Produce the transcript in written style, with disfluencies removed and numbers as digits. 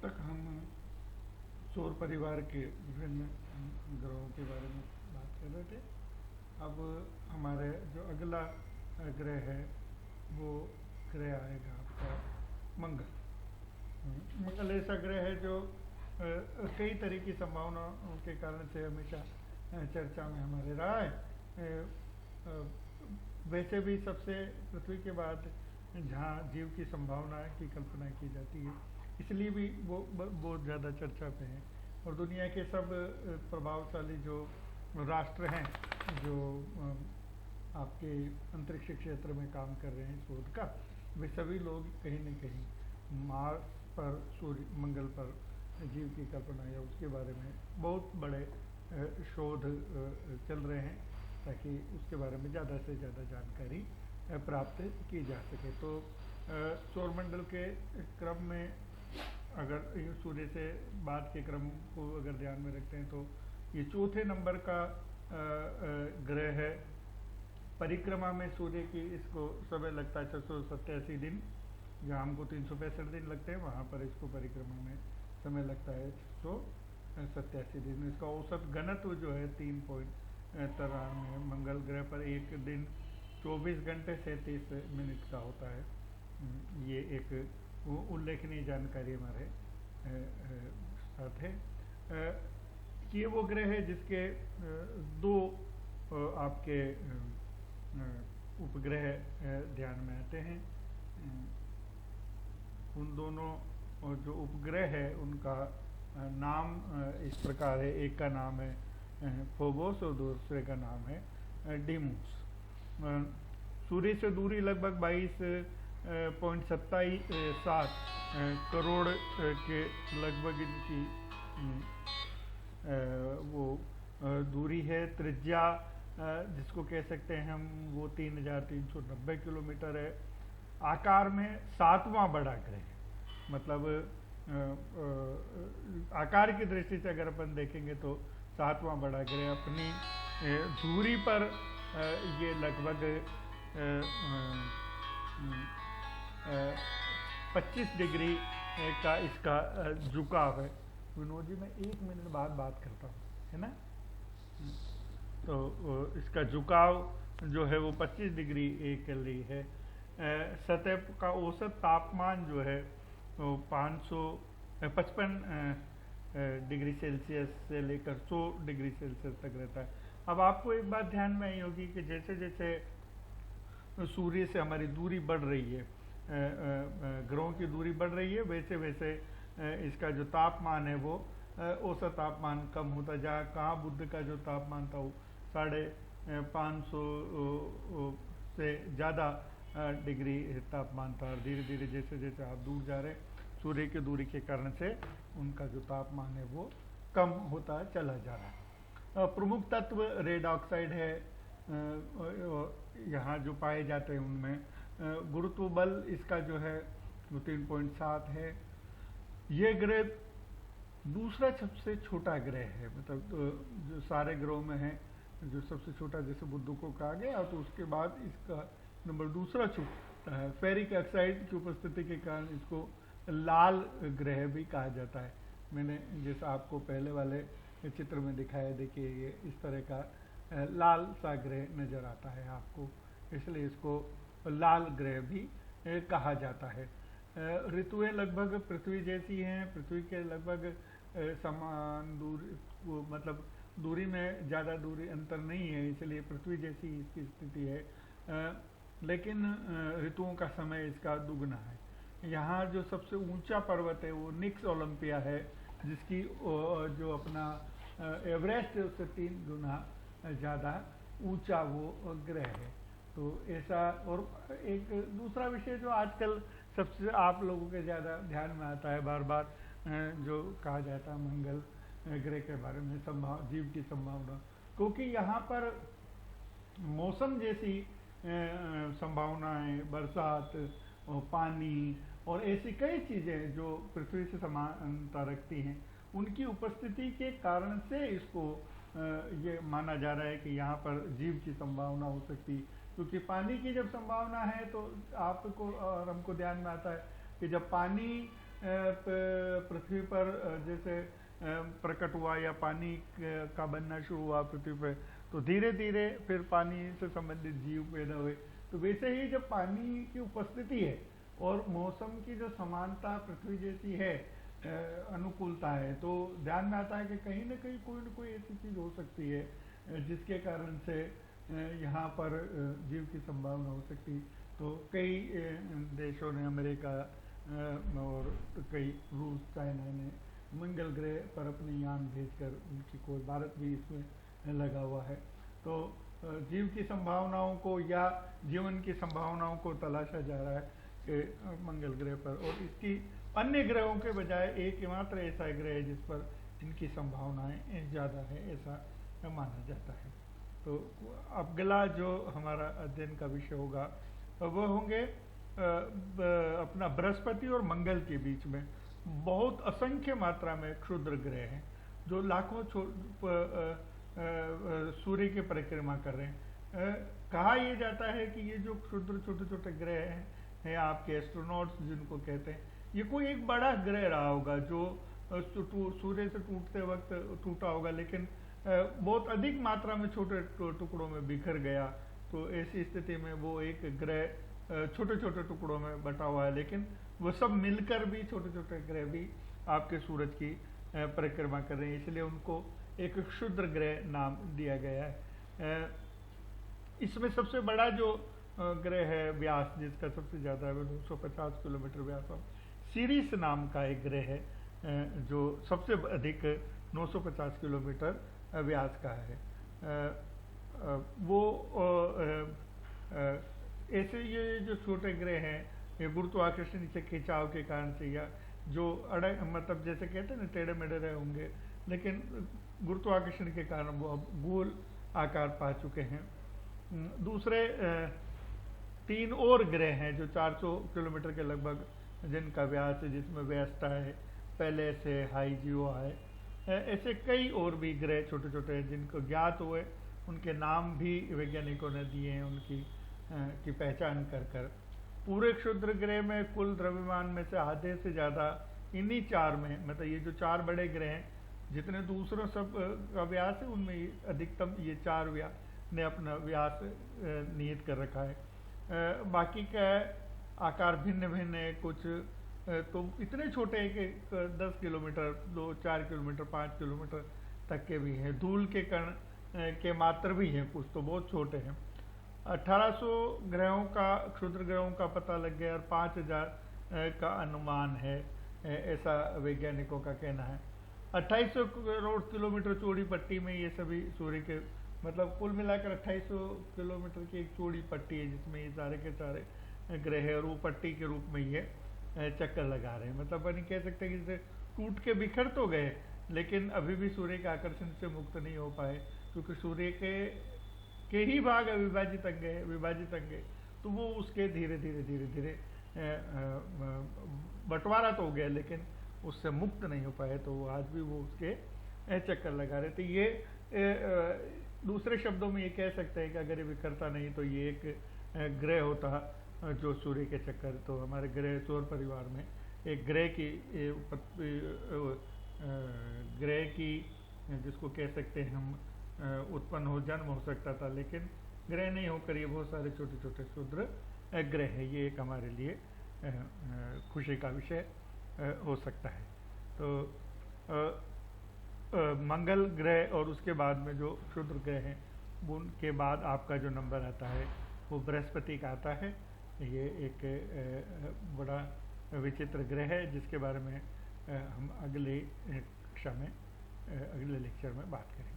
तक हम सौर परिवार के विभिन्न ग्रहों के बारे में बात कर रहे थे। अब हमारे जो अगला ग्रह है वो ग्रह आएगा आपका मंगल। मंगल ऐसा ग्रह है जो कई तरह की संभावनाओं के कारण से हमेशा चर्चा में हमारे रहा है। वैसे भी सबसे पृथ्वी के बाद जहाँ जीव की संभावना की कल्पना की जाती है, इसलिए भी वो बहुत ज़्यादा चर्चा पे है। और दुनिया के सब प्रभावशाली जो राष्ट्र हैं जो आपके अंतरिक्ष क्षेत्र में काम कर रहे हैं शोध का, वे सभी लोग कहीं न कहीं मार्स पर, सूर्य, मंगल पर जीव की कल्पना या उसके बारे में बहुत बड़े शोध चल रहे हैं, ताकि उसके बारे में ज़्यादा से ज़्यादा जानकारी प्राप्त की जा सके। तो सौरमंडल के क्रम में अगर सूर्य से बाद के क्रम को अगर ध्यान में रखते हैं तो ये चौथे नंबर का ग्रह है। परिक्रमा में सूर्य की इसको समय लगता है 687 दिन, जहाँ हमको 365 दिन लगते हैं, वहाँ पर इसको परिक्रमा में समय लगता है 687 दिन। इसका औसत घनत्व जो है 3.93 मंगल ग्रह पर एक दिन 24 घंटे 37 मिनट का होता है। ये एक उल्लेखनीय जानकारी हमारे साथ है। ये वो ग्रह है जिसके दो आपके उपग्रह ध्यान में आते हैं। उन दोनों जो उपग्रह है उनका नाम इस प्रकार है। एक का नाम है फोबोस और दूसरे का नाम है डीमोस। सूर्य से दूरी लगभग 22.7 करोड़ के लगभग इनकी वो दूरी है। त्रिज्या जिसको कह सकते हैं हम वो 3390 किलोमीटर है। आकार में 7वां बड़ा ग्रह है, मतलब आकार की दृष्टि से अगर अपन देखेंगे तो 7वां बड़ा ग्रह। अपनी दूरी पर ये लगभग 25 डिग्री का इसका झुकाव है। विनोद जी, मैं 1 मिनट बाद बात करता हूँ, है ना। तो इसका झुकाव जो है वो 25 डिग्री के लिए है। सतह का औसत तापमान जो है वो 555 डिग्री सेल्सियस से लेकर 100 डिग्री सेल्सियस तक रहता है। अब आपको एक बात ध्यान में आई होगी कि जैसे जैसे सूर्य से हमारी दूरी बढ़ रही है, ग्रहों की दूरी बढ़ रही है, वैसे वैसे इसका जो तापमान है वो औसत तापमान कम होता जा। कहाँ बुध का जो तापमान था वो 550 से ज़्यादा डिग्री तापमान था। धीरे धीरे जैसे जैसे आप दूर जा रहे सूर्य की दूरी के कारण से उनका जो तापमान है वो कम होता चला जा रहा है। प्रमुख तत्व रेड ऑक्साइड है यहाँ जो पाए जाते हैं उनमें। गुरुत्व बल इसका जो है वो 3.7 है। ये ग्रह दूसरा सबसे छोटा ग्रह है, मतलब जो सारे ग्रहों में है जो सबसे छोटा, जैसे बुध को कहा गया, तो उसके बाद इसका नंबर दूसरा छोटा है। फेरिक ऑक्साइड की उपस्थिति के कारण इसको लाल ग्रह भी कहा जाता है। मैंने जैसा आपको पहले वाले चित्र में दिखाया, देखिए ये इस तरह का लाल सा ग्रह नज़र आता है आपको, इसलिए इसको लाल ग्रह भी कहा जाता है। ऋतुएं लगभग पृथ्वी जैसी हैं, पृथ्वी के लगभग समान दूरी, मतलब दूरी में ज़्यादा दूरी अंतर नहीं है, इसलिए पृथ्वी जैसी इसकी स्थिति है। लेकिन ऋतुओं का समय इसका दुगना है। यहाँ जो सबसे ऊंचा पर्वत है वो निक्स ओलंपिया है, जिसकी जो अपना एवरेस्ट है उससे 3 गुना ज़्यादा ऊंचा वो ग्रह है। तो ऐसा, और एक दूसरा विषय जो आजकल सबसे आप लोगों के ज़्यादा ध्यान में आता है बार बार, जो कहा जाता है मंगल ग्रह के बारे में जीव की संभावना, क्योंकि यहाँ पर मौसम जैसी संभावनाएं, बरसात और पानी और ऐसी कई चीज़ें जो पृथ्वी से समानता रखती हैं, उनकी उपस्थिति के कारण से इसको ये माना जा रहा है कि यहाँ पर जीव की संभावना हो सकती है। क्योंकि पानी की जब संभावना है तो आपको और हमको ध्यान में आता है कि जब पानी पृथ्वी पर जैसे प्रकट हुआ या पानी का बनना शुरू हुआ पृथ्वी पर, तो धीरे धीरे फिर पानी से संबंधित जीव पैदा हुए। तो वैसे ही जब पानी की उपस्थिति है और मौसम की जो समानता पृथ्वी जैसी है, अनुकूलता है, तो ध्यान में आता है कि कहीं ना कहीं कोई ना कोई ऐसी चीज़ हो सकती है जिसके कारण से यहाँ पर जीव की संभावना हो सकती। तो कई देशों ने, अमेरिका और कई रूस, चाइना ने मंगल ग्रह पर अपने यान भेजकर उनकी खोज, भारत भी इसमें लगा हुआ है। तो जीव की संभावनाओं को या जीवन की संभावनाओं को तलाशा जा रहा है कि मंगल ग्रह पर, और इसकी अन्य ग्रहों के बजाय एकमात्र ऐसा ग्रह है जिस पर इनकी संभावनाएं ज़्यादा है, ऐसा माना जाता है। तो अगला जो हमारा अध्ययन का विषय होगा वो होंगे अपना बृहस्पति और मंगल के बीच में बहुत असंख्य मात्रा में क्षुद्र ग्रह हैं जो लाखों सूर्य की परिक्रमा कर रहे हैं। कहा यह जाता है कि ये जो क्षुद्र छोटे छोटे ग्रह हैं आपके एस्ट्रोनॉट्स जिनको कहते हैं, ये कोई एक बड़ा ग्रह रहा होगा जो सूर्य से टूटते वक्त टूटा होगा, लेकिन बहुत अधिक मात्रा में छोटे टुकड़ों में बिखर गया। तो ऐसी स्थिति में वो एक ग्रह छोटे छोटे टुकड़ों में बटा हुआ है, लेकिन वो सब मिलकर भी छोटे छोटे ग्रह भी आपके सूरज की परिक्रमा कर रहे हैं, इसलिए उनको एक क्षुद्र ग्रह नाम दिया गया है। इसमें सबसे बड़ा जो ग्रह है व्यास जिसका सबसे ज़्यादा है, 250 किलोमीटर व्यास, सीरीस नाम का एक ग्रह है जो सबसे अधिक 950 किलोमीटर व्यास का है। वो ऐसे ये जो छोटे ग्रह हैं ये गुरुत्वाकर्षण से खिंचाव के कारण से, या जो मतलब जैसे कहते हैं ना टेढ़े मेढ़े रहे होंगे, लेकिन गुरुत्वाकर्षण के कारण वो अब गोल आकार पा चुके हैं। दूसरे 3 और ग्रह हैं जो 400 किलोमीटर के लगभग जिनका व्यास है, जिसमें वेस्टा है, पेलेस है, हाइजियो है, ऐसे कई और भी ग्रह छोटे छोटे हैं जिनको ज्ञात हुए, उनके नाम भी वैज्ञानिकों ने दिए हैं उनकी की पहचान कर कर। पूरे क्षुद्र ग्रह में कुल द्रव्यमान में से आधे से ज़्यादा इन्हीं 4 में, मतलब ये जो 4 बड़े ग्रह हैं, जितने दूसरों सब का व्यास है उनमें अधिकतम ये 4 ने अपना व्यास नियत कर रखा है। बाकी का आकार भिन्न भिन्न है, कुछ तो इतने छोटे हैं कि 10 किलोमीटर, 2-4 किलोमीटर, 5 किलोमीटर तक के भी हैं। धूल के कण के मात्र भी हैं, कुछ तो बहुत छोटे हैं। 1800 ग्रहों का, क्षुद्र ग्रहों का पता लग गया और 5000 का अनुमान है, ऐसा वैज्ञानिकों का कहना है। 2800 करोड़ किलोमीटर चौड़ी पट्टी में ये सभी सूर्य के, मतलब कुल मिलाकर 2800 किलोमीटर की एक चौड़ी पट्टी है जिसमें ये सारे के सारे ग्रह है, और वो पट्टी के रूप में ये चक्कर लगा रहे हैं। मतलब नहीं कह सकते कि जैसे टूट के बिखर तो गए, लेकिन अभी भी सूर्य के आकर्षण से मुक्त नहीं हो पाए, क्योंकि सूर्य के ही भाग विभाजित अंग है, तो वो उसके धीरे धीरे बंटवारा तो हो गया, लेकिन उससे मुक्त नहीं हो पाए, तो आज भी वो उसके चक्कर लगा रहे थे। ये दूसरे शब्दों में ये कह सकते हैं कि अगर ये बिखरता नहीं तो ये एक ग्रह होता जो सूर्य के चक्कर, तो हमारे ग्रह सौर परिवार में एक ग्रह की जिसको कह सकते हैं हम उत्पन्न हो, जन्म हो सकता था, लेकिन ग्रह नहीं होकर ये बहुत सारे छोटे छोटे क्षुद्र ग्रह है। ये एक हमारे लिए खुशी का विषय हो सकता है। तो मंगल ग्रह और उसके बाद में जो क्षुद्र ग्रह हैं, उनके बाद आपका जो नंबर आता है वो बृहस्पति का आता है। ये एक बड़ा विचित्र ग्रह है जिसके बारे में हम अगले कक्षा में, अगले लेक्चर में बात करेंगे।